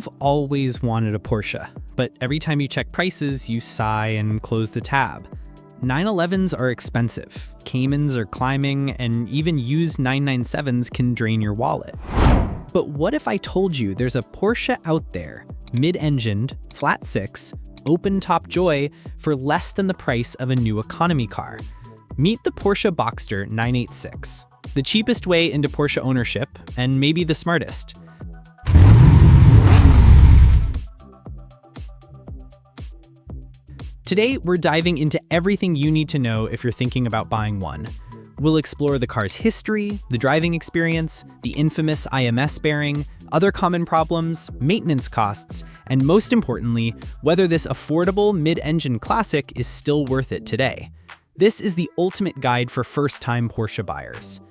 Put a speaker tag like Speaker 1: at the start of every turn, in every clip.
Speaker 1: You've always wanted a Porsche, but every time you check prices, you sigh and close the tab. 911s are expensive, Caymans are climbing, and even used 997s can drain your wallet. But what if I told you there's a Porsche out there, mid-engined, flat six, open-top joy, for less than the price of a new economy car? Meet the Porsche Boxster 986, the cheapest way into Porsche ownership, and maybe the smartest. Today, we're diving into everything you need to know if you're thinking about buying one. We'll explore the car's history, the driving experience, the infamous IMS bearing, other common problems, maintenance costs, and most importantly, whether this affordable mid-engine classic is still worth it today. This is the ultimate guide for first-time Porsche buyers.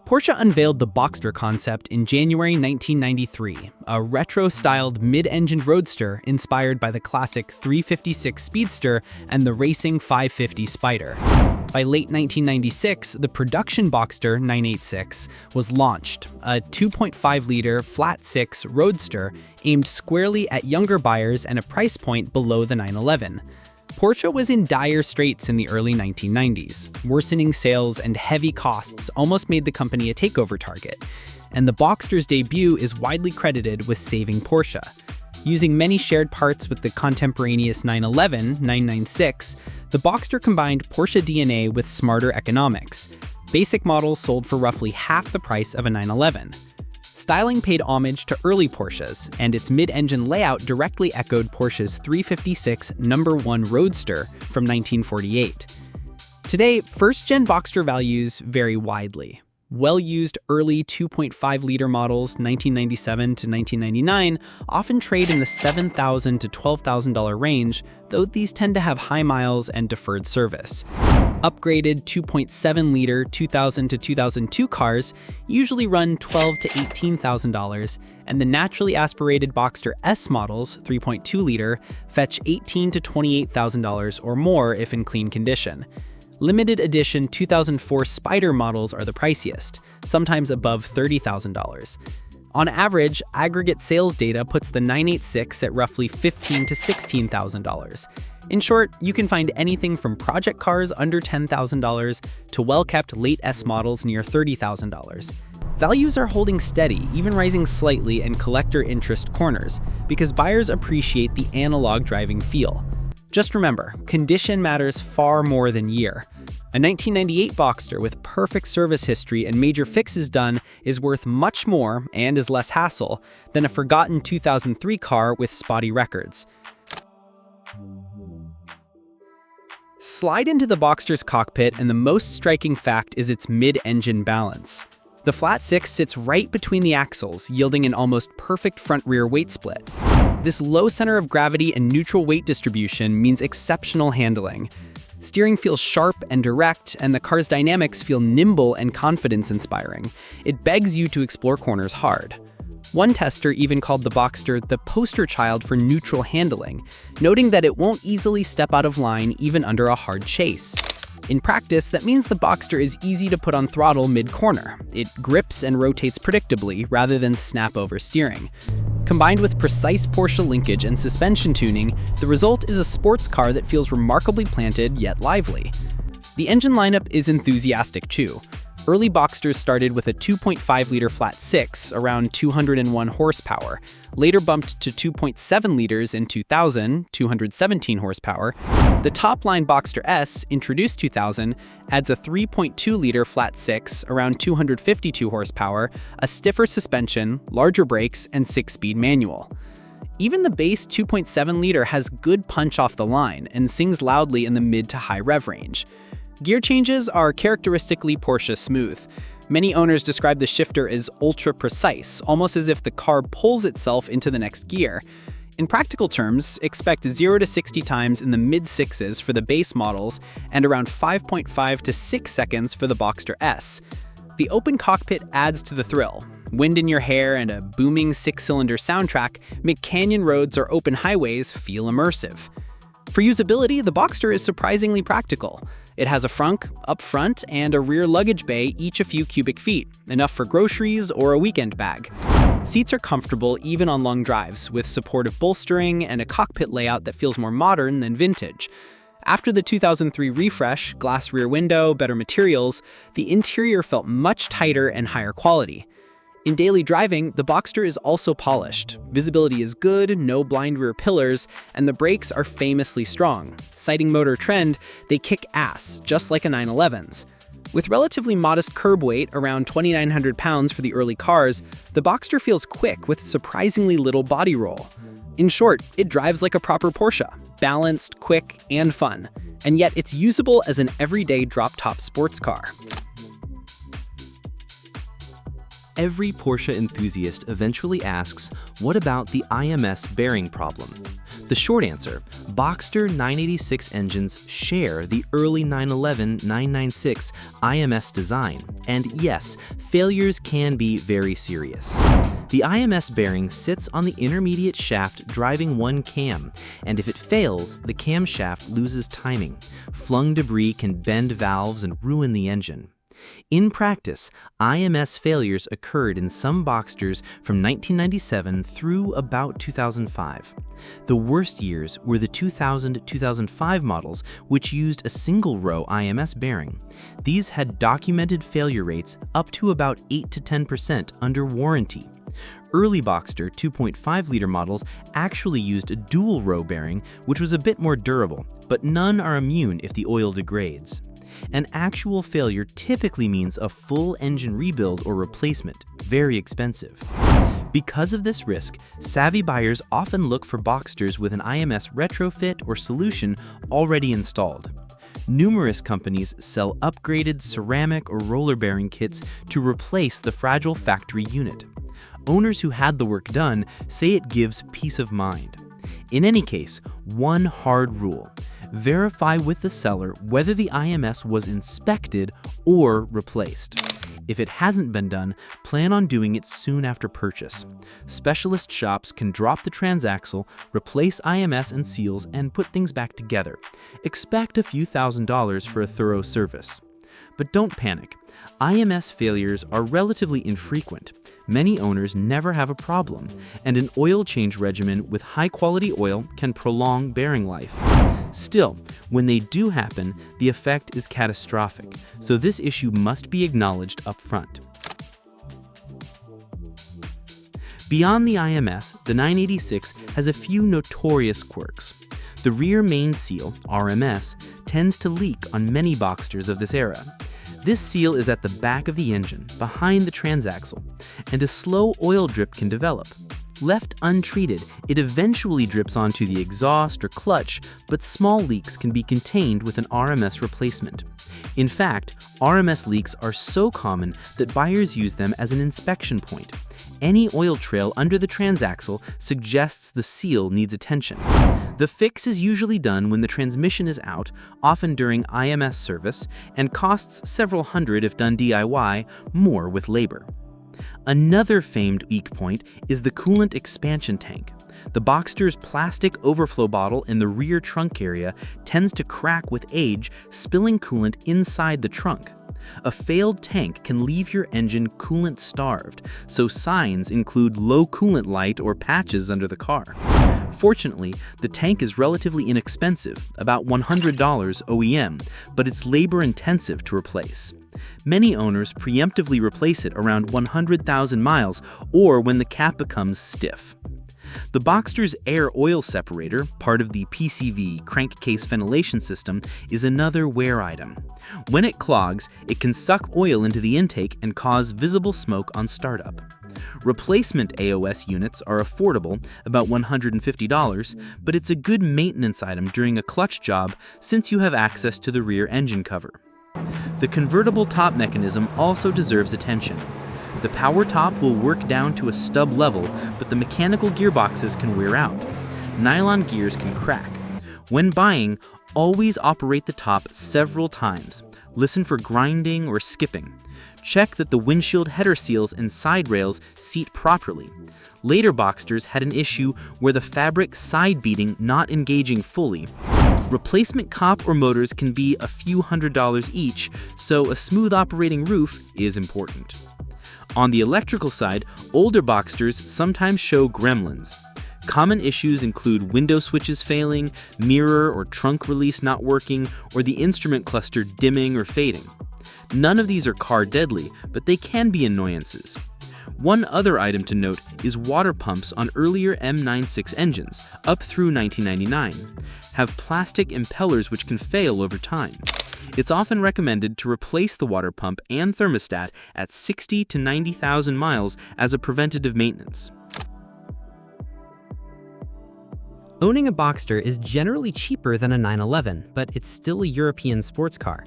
Speaker 1: Porsche unveiled the Boxster concept in January 1993, a retro-styled mid-engined roadster inspired by the classic 356 Speedster and the racing 550 Spider. By late 1996, the production Boxster 986 was launched, a 2.5-liter flat-six roadster aimed squarely at younger buyers and a price point below the 911. Porsche was in dire straits in the early 1990s. Worsening sales and heavy costs almost made the company a takeover target, and the Boxster's debut is widely credited with saving Porsche. Using many shared parts with the contemporaneous 911, 996, the Boxster combined Porsche DNA with smarter economics. Basic models sold for roughly half the price of a 911. Styling paid homage to early Porsches, and its mid-engine layout directly echoed Porsche's 356 No. 1 Roadster from 1948. Today, first-gen Boxster values vary widely. Well-used early 2.5-liter models, 1997 to 1999, often trade in the $7,000 to $12,000 range, though these tend to have high miles and deferred service. Upgraded 2.7-liter 2000 to 2002 cars usually run $12,000 to $18,000, and the naturally aspirated Boxster S models, 3.2-liter, fetch $18,000 to $28,000 or more if in clean condition. Limited edition 2004 Spider models are the priciest, sometimes above $30,000. On average, aggregate sales data puts the 986 at roughly $15,000 to $16,000. In short, you can find anything from project cars under $10,000 to well-kept late S models near $30,000. Values are holding steady, even rising slightly in collector interest corners, because buyers appreciate the analog driving feel. Just remember, condition matters far more than year. A 1998 Boxster with perfect service history and major fixes done is worth much more and is less hassle than a forgotten 2003 car with spotty records. Slide into the Boxster's cockpit, and the most striking fact is its mid-engine balance. The flat six sits right between the axles, yielding an almost perfect front-rear weight split. This low center of gravity and neutral weight distribution means exceptional handling. Steering feels sharp and direct, and the car's dynamics feel nimble and confidence-inspiring. It begs you to explore corners hard. One tester even called the Boxster the poster child for neutral handling, noting that it won't easily step out of line even under a hard chase. In practice, that means the Boxster is easy to put on throttle mid-corner. It grips and rotates predictably rather than snap over steering. Combined with precise Porsche linkage and suspension tuning, the result is a sports car that feels remarkably planted yet lively. The engine lineup is enthusiastic too. Early Boxsters started with a 2.5-liter flat six, around 201 horsepower, later bumped to 2.7 liters in 2000, 217 horsepower. The top-line Boxster S, introduced 2000, adds a 3.2-liter flat six, around 252 horsepower, a stiffer suspension, larger brakes, and 6-speed manual. Even the base 2.7-liter has good punch off the line and sings loudly in the mid to high rev range. Gear changes are characteristically Porsche smooth. Many owners describe the shifter as ultra-precise, almost as if the car pulls itself into the next gear. In practical terms, expect 0 to 60 times in the mid-sixes for the base models and around 5.5 to 6 seconds for the Boxster S. The open cockpit adds to the thrill. Wind in your hair and a booming 6-cylinder soundtrack make canyon roads or open highways feel immersive. For usability, the Boxster is surprisingly practical. It has a frunk up front and a rear luggage bay, each a few cubic feet, enough for groceries or a weekend bag. Seats are comfortable even on long drives, with supportive bolstering and a cockpit layout that feels more modern than vintage. After the 2003 refresh, glass rear window, better materials, the interior felt much tighter and higher quality. In daily driving, the Boxster is also polished. Visibility is good, no blind rear pillars, and the brakes are famously strong. Citing Motor Trend, they kick ass, just like a 911's. With relatively modest curb weight, around 2,900 pounds for the early cars, the Boxster feels quick with surprisingly little body roll. In short, it drives like a proper Porsche, balanced, quick, and fun. And yet it's usable as an everyday drop-top sports car.
Speaker 2: Every Porsche enthusiast eventually asks, what about the IMS bearing problem? The short answer, Boxster 986 engines share the early 911-996 IMS design, and yes, failures can be very serious. The IMS bearing sits on the intermediate shaft driving one cam, and if it fails, the camshaft loses timing. Flung debris can bend valves and ruin the engine. In practice, IMS failures occurred in some Boxsters from 1997 through about 2005. The worst years were the 2000-2005 models, which used a single-row IMS bearing. These had documented failure rates up to about 8 to 10% under warranty. Early Boxster 2.5-liter models actually used a dual-row bearing, which was a bit more durable, but none are immune if the oil degrades. An actual failure typically means a full engine rebuild or replacement, very expensive. Because of this risk, savvy buyers often look for Boxsters with an IMS retrofit or solution already installed. Numerous companies sell upgraded ceramic or roller bearing kits to replace the fragile factory unit. Owners who had the work done say it gives peace of mind. In any case, one hard rule: verify with the seller whether the IMS was inspected or replaced. If it hasn't been done, plan on doing it soon after purchase. Specialist shops can drop the transaxle, replace IMS and seals, and put things back together. Expect a few $1,000s for a thorough service. But don't panic. IMS failures are relatively infrequent. Many owners never have a problem, and an oil change regimen with high-quality oil can prolong bearing life. Still, when they do happen, the effect is catastrophic, so this issue must be acknowledged up front. Beyond the IMS, the 986 has a few notorious quirks. The rear main seal, RMS, tends to leak on many Boxsters of this era. This seal is at the back of the engine, behind the transaxle, and a slow oil drip can develop. Left untreated, it eventually drips onto the exhaust or clutch, but small leaks can be contained with an RMS replacement. In fact, RMS leaks are so common that buyers use them as an inspection point. Any oil trail under the transaxle suggests the seal needs attention. The fix is usually done when the transmission is out, often during IMS service, and costs several hundred if done DIY, more with labor. Another famed weak point is the coolant expansion tank. The Boxster's plastic overflow bottle in the rear trunk area tends to crack with age, spilling coolant inside the trunk. A failed tank can leave your engine coolant-starved, so signs include low coolant light or patches under the car. Fortunately, the tank is relatively inexpensive, about $100 OEM, but it's labor-intensive to replace. Many owners preemptively replace it around 100,000 miles or when the cap becomes stiff. The Boxster's air oil separator, part of the PCV crankcase ventilation system, is another wear item. When it clogs, it can suck oil into the intake and cause visible smoke on startup. Replacement AOS units are affordable, about $150, but it's a good maintenance item during a clutch job since you have access to the rear engine cover. The convertible top mechanism also deserves attention. The power top will work down to a stub level, but the mechanical gearboxes can wear out. Nylon gears can crack. When buying, always operate the top several times. Listen for grinding or skipping. Check that the windshield header seals and side rails seat properly. Later Boxsters had an issue where the fabric side beading not engaging fully. Replacement cop or motors can be a few $100s each, so a smooth operating roof is important. On the electrical side, older Boxsters sometimes show gremlins. Common issues include window switches failing, mirror or trunk release not working, or the instrument cluster dimming or fading. None of these are car deadly, but they can be annoyances. One other item to note is water pumps on earlier M96 engines, up through 1999, have plastic impellers which can fail over time. It's often recommended to replace the water pump and thermostat at 60 to 90,000 miles as a preventative maintenance.
Speaker 1: Owning a Boxster is generally cheaper than a 911, but it's still a European sports car.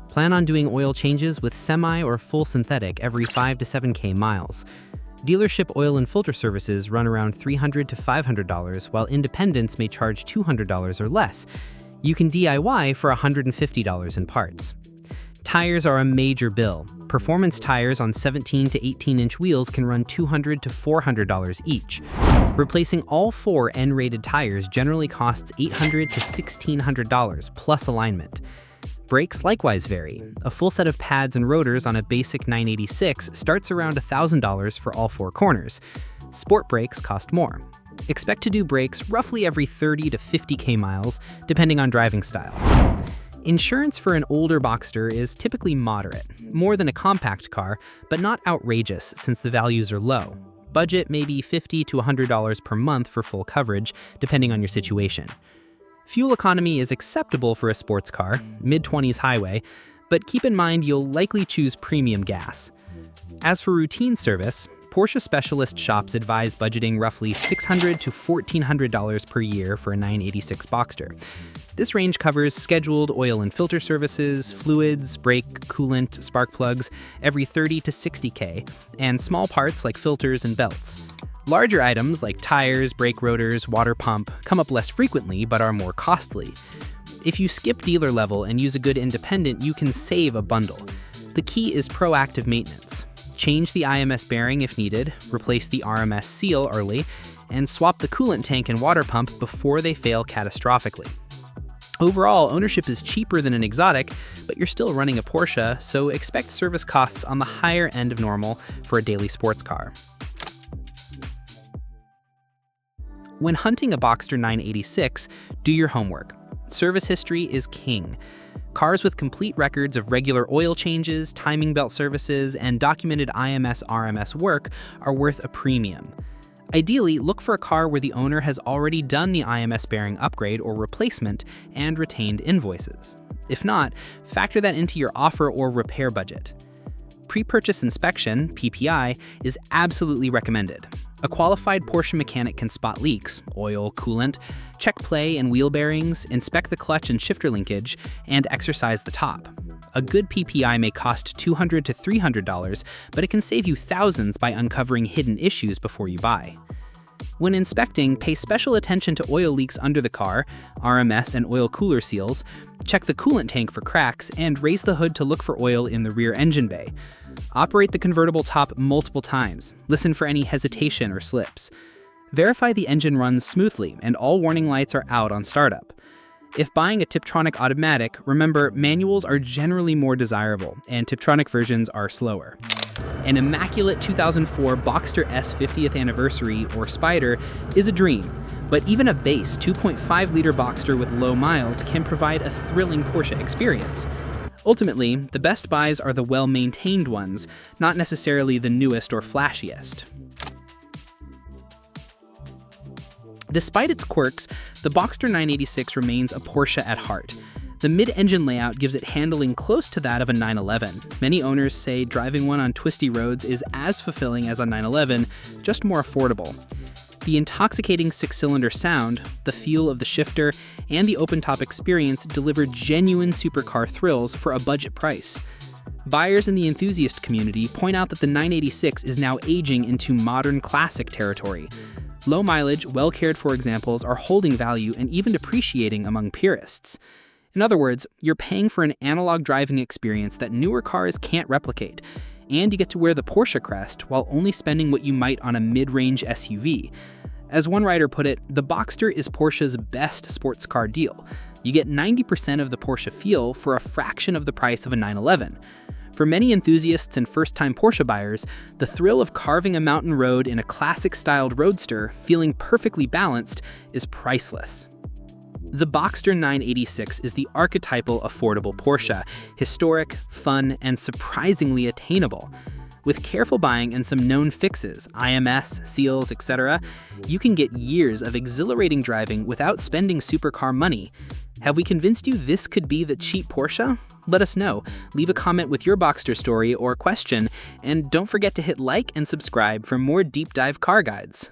Speaker 1: Plan on doing oil changes with semi or full synthetic every 5 to 7K miles. Dealership oil and filter services run around $300 to $500, while independents may charge $200 or less. You can DIY for $150 in parts. Tires are a major bill. Performance tires on 17 to 18-inch wheels can run $200 to $400 each. Replacing all 4 N-rated tires generally costs $800 to $1,600 plus alignment. Brakes likewise vary. A full set of pads and rotors on a basic 986 starts around $1,000 for all 4 corners. Sport brakes cost more. Expect to do brakes roughly every 30 to 50K miles, depending on driving style. Insurance for an older Boxster is typically moderate, more than a compact car, but not outrageous since the values are low. Budget may be $50 to $100 per month for full coverage, depending on your situation. Fuel economy is acceptable for a sports car, mid-20s highway, but keep in mind you'll likely choose premium gas. As for routine service, Porsche specialist shops advise budgeting roughly $600 to $1,400 per year for a 986 Boxster. This range covers scheduled oil and filter services, fluids, brake, coolant, spark plugs every 30 to 60K, and small parts like filters and belts. Larger items like tires, brake rotors, water pump come up less frequently but are more costly. If you skip dealer level and use a good independent, you can save a bundle. The key is proactive maintenance. Change the IMS bearing if needed, replace the RMS seal early, and swap the coolant tank and water pump before they fail catastrophically. Overall, ownership is cheaper than an exotic, but you're still running a Porsche, so expect service costs on the higher end of normal for a daily sports car. When hunting a Boxster 986, do your homework. Service history is king. Cars with complete records of regular oil changes, timing belt services, and documented IMS/RMS work are worth a premium. Ideally, look for a car where the owner has already done the IMS bearing upgrade or replacement and retained invoices. If not, factor that into your offer or repair budget. Pre-purchase inspection, PPI, is absolutely recommended. A qualified Porsche mechanic can spot leaks, oil, coolant, check play and wheel bearings, inspect the clutch and shifter linkage, and exercise the top. A good PPI may cost $200 to $300, but it can save you thousands by uncovering hidden issues before you buy. When inspecting, pay special attention to oil leaks under the car, RMS and oil cooler seals, check the coolant tank for cracks, and raise the hood to look for oil in the rear engine bay. Operate the convertible top multiple times. Listen for any hesitation or slips. Verify the engine runs smoothly and all warning lights are out on startup. If buying a Tiptronic automatic, remember manuals are generally more desirable and Tiptronic versions are slower. An immaculate 2004 Boxster S 50th anniversary or Spider is a dream, but even a base 2.5-liter Boxster with low miles can provide a thrilling Porsche experience. Ultimately, the best buys are the well-maintained ones, not necessarily the newest or flashiest. Despite its quirks, the Boxster 986 remains a Porsche at heart. The mid-engine layout gives it handling close to that of a 911. Many owners say driving one on twisty roads is as fulfilling as a 911, just more affordable. The intoxicating 6-cylinder sound, the feel of the shifter, and the open-top experience deliver genuine supercar thrills for a budget price. Buyers in the enthusiast community point out that the 986 is now aging into modern classic territory. Low mileage, well-cared-for examples are holding value and even depreciating among purists. In other words, you're paying for an analog driving experience that newer cars can't replicate, and you get to wear the Porsche crest while only spending what you might on a mid-range SUV. As one writer put it, the Boxster is Porsche's best sports car deal. You get 90% of the Porsche feel for a fraction of the price of a 911. For many enthusiasts and first-time Porsche buyers, the thrill of carving a mountain road in a classic-styled roadster feeling perfectly balanced is priceless. The Boxster 986 is the archetypal affordable Porsche, historic, fun, and surprisingly attainable. With careful buying and some known fixes, IMS, seals, etc., you can get years of exhilarating driving without spending supercar money. Have we convinced you this could be the cheap Porsche? Let us know. Leave a comment with your Boxster story or question, and don't forget to hit like and subscribe for more deep dive car guides.